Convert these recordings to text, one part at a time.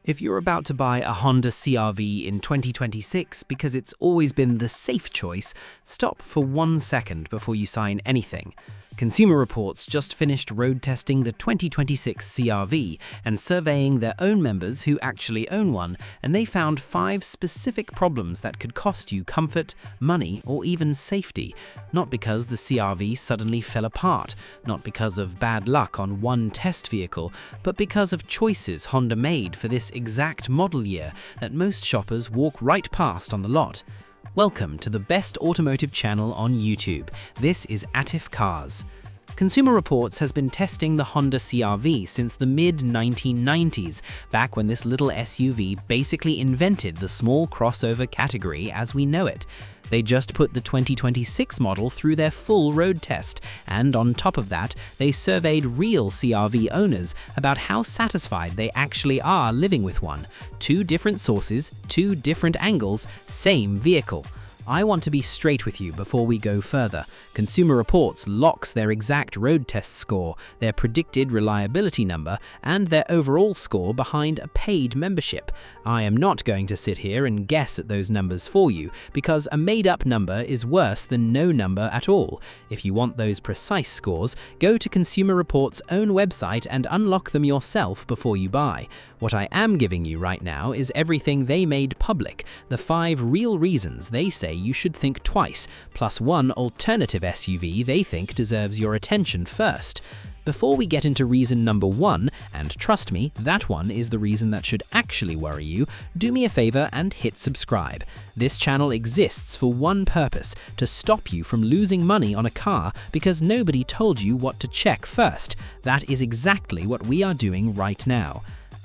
If you're about to buy a Honda CR-V in 2026 because it's always been the safe choice, stop for 1 second before you sign anything. Consumer Reports just finished road testing the 2026 CR-V and surveying their own members who actually own one, and they found 5 specific problems that could cost you comfort, money, or even safety. Not because the CR-V suddenly fell apart, not because of bad luck on one test vehicle, but because of choices Honda made for this exact model year that most shoppers walk right past on the lot. Welcome to the best automotive channel on YouTube. This is Atif Cars. Consumer Reports has been testing the Honda CR-V since the mid-1990s, back when this little SUV basically invented the small crossover category as we know it. They just put the 2026 model through their full road test, and on top of that, they surveyed real CR-V owners about how satisfied they actually are living with one. 2 different sources, 2 different angles, same vehicle. I want to be straight with you before we go further. Consumer Reports locks their exact road test score, their predicted reliability number, and their overall score behind a paid membership. I am not going to sit here and guess at those numbers for you, because a made-up number is worse than no number at all. If you want those precise scores, go to Consumer Reports' own website and unlock them yourself before you buy. What I am giving you right now is everything they made public, the 5 real reasons they say you should think twice, plus 1 alternative SUV they think deserves your attention first. Before we get into reason number 1, and trust me, that one is the reason that should actually worry you, do me a favor and hit subscribe. This channel exists for one purpose, to stop you from losing money on a car because nobody told you what to check first. That is exactly what we are doing right now.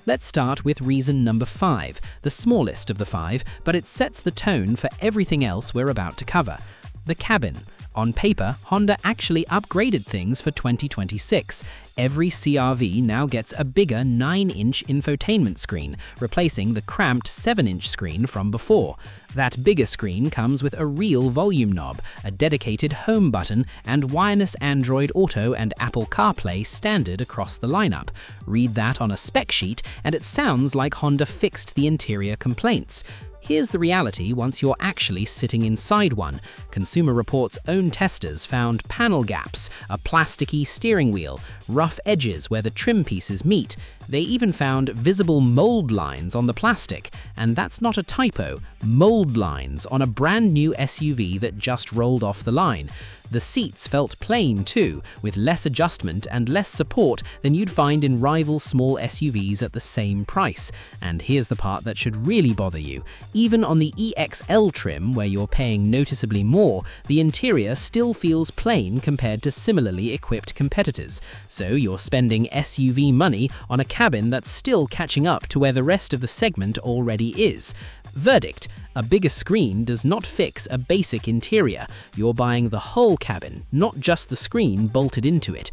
Let's start with reason number 5, the smallest of the 5, but it sets the tone for everything else we're about to cover. The cabin. On paper, Honda actually upgraded things for 2026. Every CR-V now gets a bigger 9-inch infotainment screen, replacing the cramped 7-inch screen from before. That bigger screen comes with a real volume knob, a dedicated home button, and wireless Android Auto and Apple CarPlay standard across the lineup. Read that on a spec sheet, and it sounds like Honda fixed the interior complaints. Here's the reality once you're actually sitting inside one. Consumer Reports' own testers found panel gaps, a plasticky steering wheel, rough edges where the trim pieces meet. They even found visible mold lines on the plastic. And that's not a typo, mold lines on a brand new SUV that just rolled off the line. The seats felt plain too, with less adjustment and less support than you'd find in rival small SUVs at the same price. And here's the part that should really bother you. Even on the EXL trim, where you're paying noticeably more, the interior still feels plain compared to similarly equipped competitors. So you're spending SUV money on a cabin that's still catching up to where the rest of the segment already is. Verdict: a bigger screen does not fix a basic interior. You're buying the whole cabin, not just the screen bolted into it.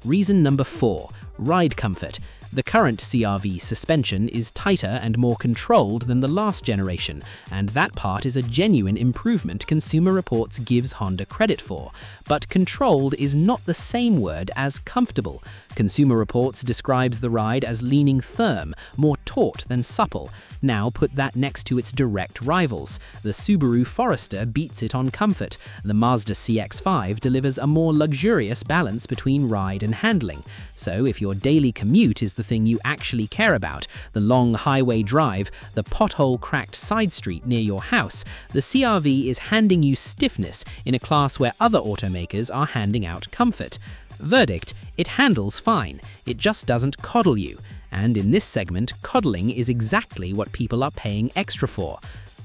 Reason number 4, ride comfort. The current CR-V suspension is tighter and more controlled than the last generation, and that part is a genuine improvement Consumer Reports gives Honda credit for. But controlled is not the same word as comfortable. Consumer Reports describes the ride as leaning firm, more taut than supple. Now put that next to its direct rivals. The Subaru Forester beats it on comfort. The Mazda CX-5 delivers a more luxurious balance between ride and handling. So if your daily commute is the thing you actually care about, the long highway drive, the pothole-cracked side street near your house, the CR-V is handing you stiffness in a class where other automakers are handing out comfort. Verdict: it handles fine, it just doesn't coddle you. And in this segment, coddling is exactly what people are paying extra for.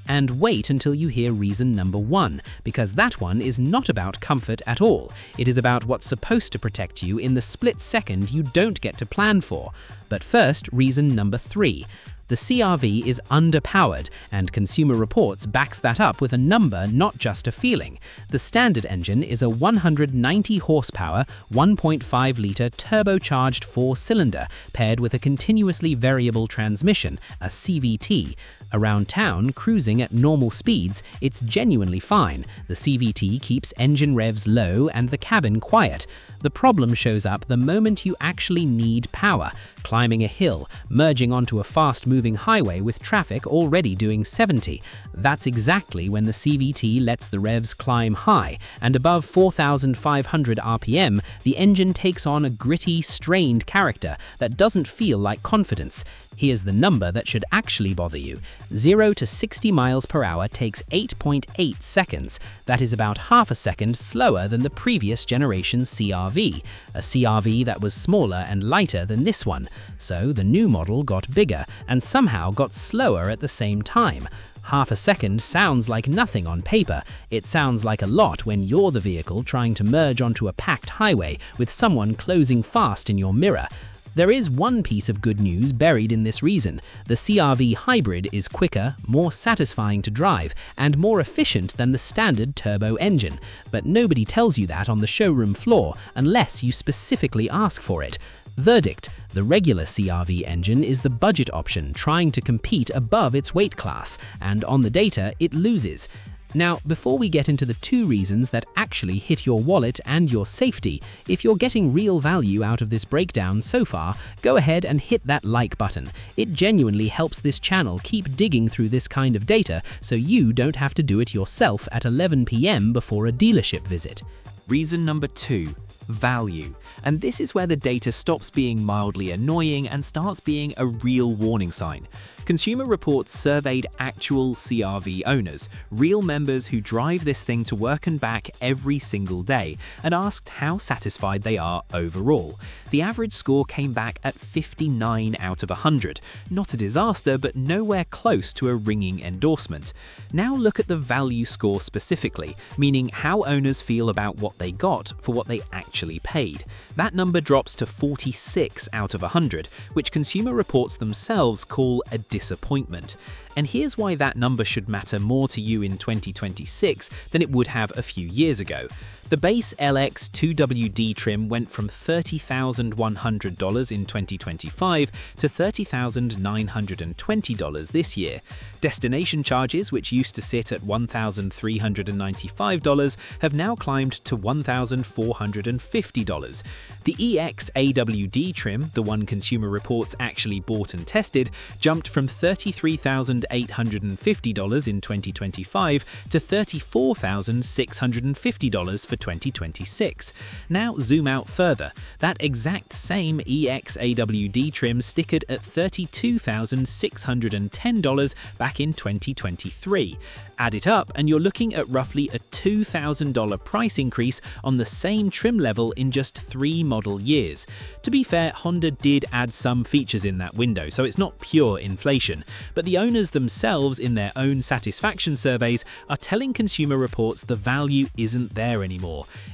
And wait until you hear reason number 1, because that one is not about comfort at all. It is about what's supposed to protect you in the split second you don't get to plan for. But first, reason number 3. The CR-V is underpowered, and Consumer Reports backs that up with a number, not just a feeling. The standard engine is a 190 horsepower, 1.5-litre turbocharged 4-cylinder, paired with a continuously variable transmission, a CVT. Around town, cruising at normal speeds, it's genuinely fine. The CVT keeps engine revs low and the cabin quiet. The problem shows up the moment you actually need power. Climbing a hill, merging onto a fast-moving moving highway with traffic already doing 70. That's exactly when the CVT lets the revs climb high, and above 4,500 RPM, the engine takes on a gritty, strained character that doesn't feel like confidence. Here's the number that should actually bother you. 0 to 60 miles per hour takes 8.8 seconds. That is about half a second slower than the previous generation CR-V, a CR-V that was smaller and lighter than this one. So the new model got bigger and somehow got slower at the same time. Half a second sounds like nothing on paper. It sounds like a lot when you're the vehicle trying to merge onto a packed highway with someone closing fast in your mirror. There is one piece of good news buried in this reason. The CR-V Hybrid is quicker, more satisfying to drive, and more efficient than the standard turbo engine. But nobody tells you that on the showroom floor unless you specifically ask for it. Verdict: the regular CR-V engine is the budget option trying to compete above its weight class, and on the data, it loses. Now, before we get into the two reasons that actually hit your wallet and your safety, if you're getting real value out of this breakdown so far, go ahead and hit that like button. It genuinely helps this channel keep digging through this kind of data so you don't have to do it yourself at 11 p.m. before a dealership visit. Reason number 2. Value. And this is where the data stops being mildly annoying and starts being a real warning sign. Consumer Reports surveyed actual CR-V owners, real members who drive this thing to work and back every single day, and asked how satisfied they are overall. The average score came back at 59 out of 100. Not a disaster, but nowhere close to a ringing endorsement. Now look at the value score specifically, meaning how owners feel about what they got for what they actually paid. That number drops to 46 out of 100, which Consumer Reports themselves call a disappointment. And here's why that number should matter more to you in 2026 than it would have a few years ago. The base LX 2WD trim went from $30,100 in 2025 to $30,920 this year. Destination charges, which used to sit at $1,395, have now climbed to $1,450. The EX AWD trim, the one Consumer Reports actually bought and tested, jumped from $33,850 in 2025 to $34,650 for 2026. Now zoom out further. That exact same EX AWD trim stickered at $32,610 back in 2023. Add it up and you're looking at roughly a $2,000 price increase on the same trim level in just 3 model years. To be fair, Honda did add some features in that window, so it's not pure inflation, but the owners themselves in their own satisfaction surveys are telling Consumer Reports the value isn't there anymore.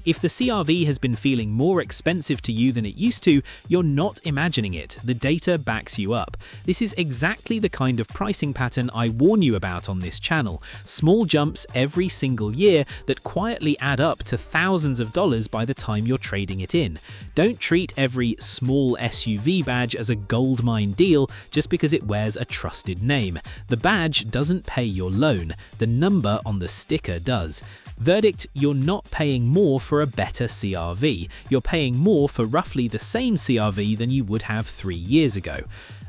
If the CR-V has been feeling more expensive to you than it used to, you're not imagining it. The data backs you up. This is exactly the kind of pricing pattern I warn you about on this channel. Small jumps every single year that quietly add up to thousands of dollars by the time you're trading it in. Don't treat every small SUV badge as a goldmine deal just because it wears a trusted name. The badge doesn't pay your loan. The number on the sticker does. Verdict: you're not paying more for a better CR-V. You're paying more for roughly the same CR-V than you would have 3 years ago.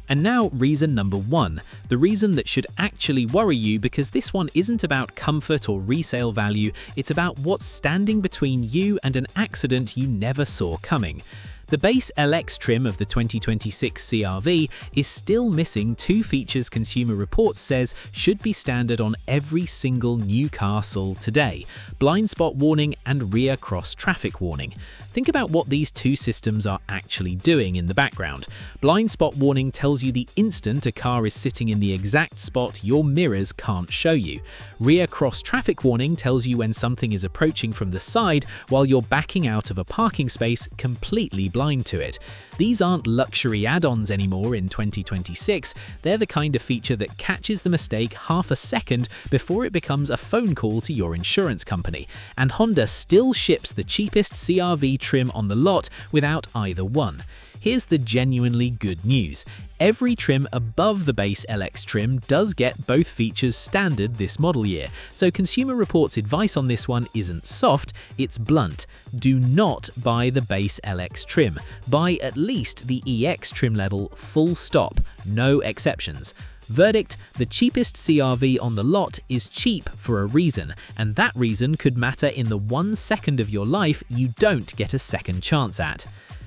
And now reason number 1, the reason that should actually worry you, because this one isn't about comfort or resale value, it's about what's standing between you and an accident you never saw coming. The base LX trim of the 2026 CR-V is still missing 2 features Consumer Reports says should be standard on every single new car sold today: blind spot warning and rear cross traffic warning. Think about what these 2 systems are actually doing in the background. Blind spot warning tells you the instant a car is sitting in the exact spot your mirrors can't show you. Rear cross traffic warning tells you when something is approaching from the side while you're backing out of a parking space completely blind to it. These aren't luxury add-ons anymore in 2026. They're the kind of feature that catches the mistake half a second before it becomes a phone call to your insurance company. And Honda still ships the cheapest CR-V trim on the lot without either one. Here's the genuinely good news. Every trim above the base LX trim does get both features standard this model year, so Consumer Reports' advice on this one isn't soft, it's blunt. Do not buy the base LX trim. Buy at least the EX trim level, full stop, no exceptions. Verdict: the cheapest CR-V on the lot is cheap for a reason, and that reason could matter in the 1 second of your life you don't get a second chance at.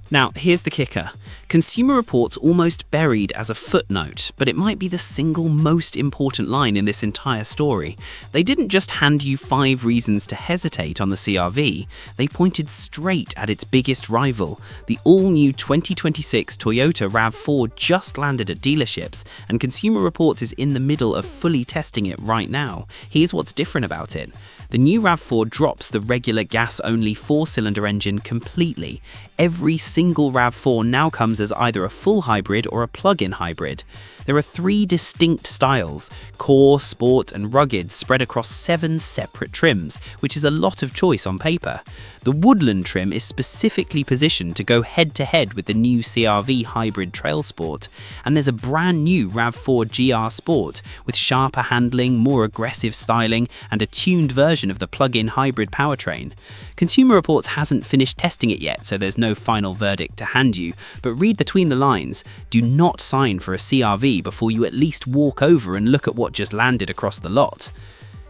Now, here's the kicker. Consumer Reports almost buried as a footnote, but it might be the single most important line in this entire story. They didn't just hand you 5 reasons to hesitate on the CR-V, they pointed straight at its biggest rival. The all-new 2026 Toyota RAV4 just landed at dealerships, and Consumer Reports is in the middle of fully testing it right now. Here's what's different about it. The new RAV4 drops the regular gas-only 4-cylinder engine completely. Every single RAV4 now comes as either a full hybrid or a plug-in hybrid. There are 3 distinct styles: core, sport, and rugged, spread across 7 separate trims, which is a lot of choice on paper. The Woodland trim is specifically positioned to go head-to-head with the new CR-V Hybrid Trail Sport, and there's a brand new RAV4 GR Sport with sharper handling, more aggressive styling, and a tuned version of the plug-in hybrid powertrain. Consumer Reports hasn't finished testing it yet, so there's no final verdict to hand you, but read between the lines. Do not sign for a CR-V before you at least walk over and look at what just landed across the lot.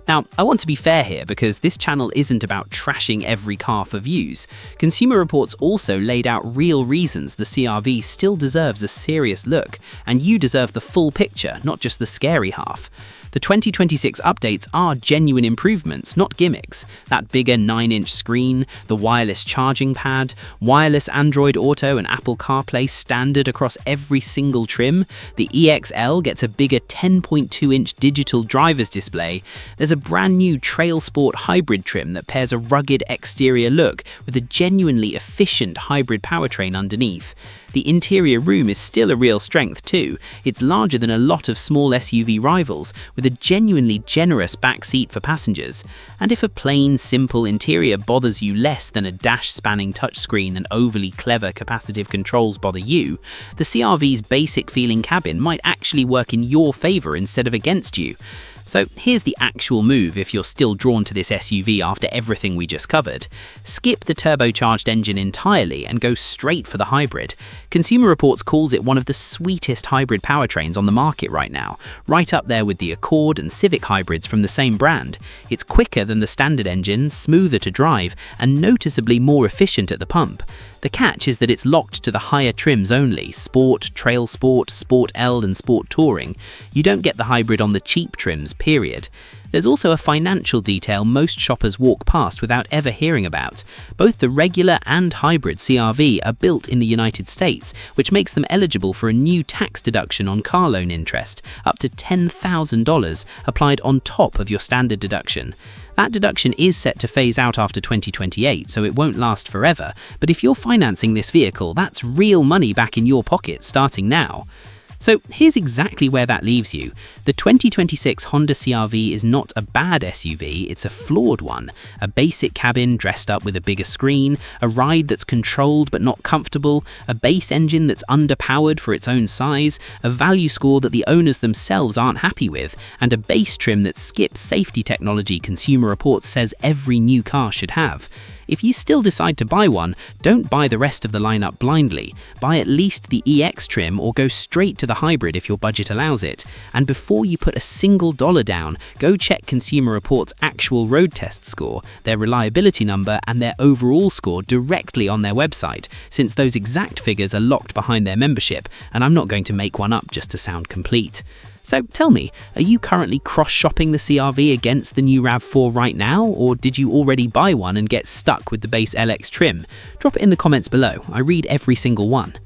Now, I want to be fair here because this channel isn't about trashing every car for views. Consumer Reports also laid out real reasons the CR-V still deserves a serious look, and you deserve the full picture, not just the scary half. The 2026 updates are genuine improvements, not gimmicks. That bigger 9-inch screen, the wireless charging pad, wireless Android Auto and Apple CarPlay standard across every single trim, the EXL gets a bigger 10.2-inch digital driver's display, there's a brand new Trail Sport hybrid trim that pairs a rugged exterior look with a genuinely efficient hybrid powertrain underneath. The interior room is still a real strength too. It's larger than a lot of small SUV rivals, with a genuinely generous back seat for passengers. And if a plain, simple interior bothers you less than a dash-spanning touchscreen and overly clever capacitive controls bother you, the CR-V's basic-feeling cabin might actually work in your favour instead of against you. So here's the actual move if you're still drawn to this SUV after everything we just covered. Skip the turbocharged engine entirely and go straight for the hybrid. Consumer Reports calls it one of the sweetest hybrid powertrains on the market right now, right up there with the Accord and Civic hybrids from the same brand. It's quicker than the standard engine, smoother to drive, and noticeably more efficient at the pump. The catch is that it's locked to the higher trims only: Sport, Trail Sport, Sport L and Sport Touring. You don't get the hybrid on the cheap trims, period. There's also a financial detail most shoppers walk past without ever hearing about. Both the regular and hybrid CR-V are built in the United States, which makes them eligible for a new tax deduction on car loan interest, up to $10,000 applied on top of your standard deduction. That deduction is set to phase out after 2028, so it won't last forever, but if you're financing this vehicle, that's real money back in your pocket starting now. So here's exactly where that leaves you. The 2026 Honda CR-V is not a bad SUV, it's a flawed one. A basic cabin dressed up with a bigger screen, a ride that's controlled but not comfortable, a base engine that's underpowered for its own size, a value score that the owners themselves aren't happy with, and a base trim that skips safety technology Consumer Reports says every new car should have. If you still decide to buy one, don't buy the rest of the lineup blindly. Buy at least the EX trim or go straight to the hybrid if your budget allows it. And before you put a single dollar down, go check Consumer Reports' actual road test score, their reliability number, and their overall score directly on their website, since those exact figures are locked behind their membership, and I'm not going to make one up just to sound complete. So tell me, are you currently cross-shopping the CR-V against the new RAV4 right now, or did you already buy one and get stuck with the base LX trim? Drop it in the comments below, I read every single one.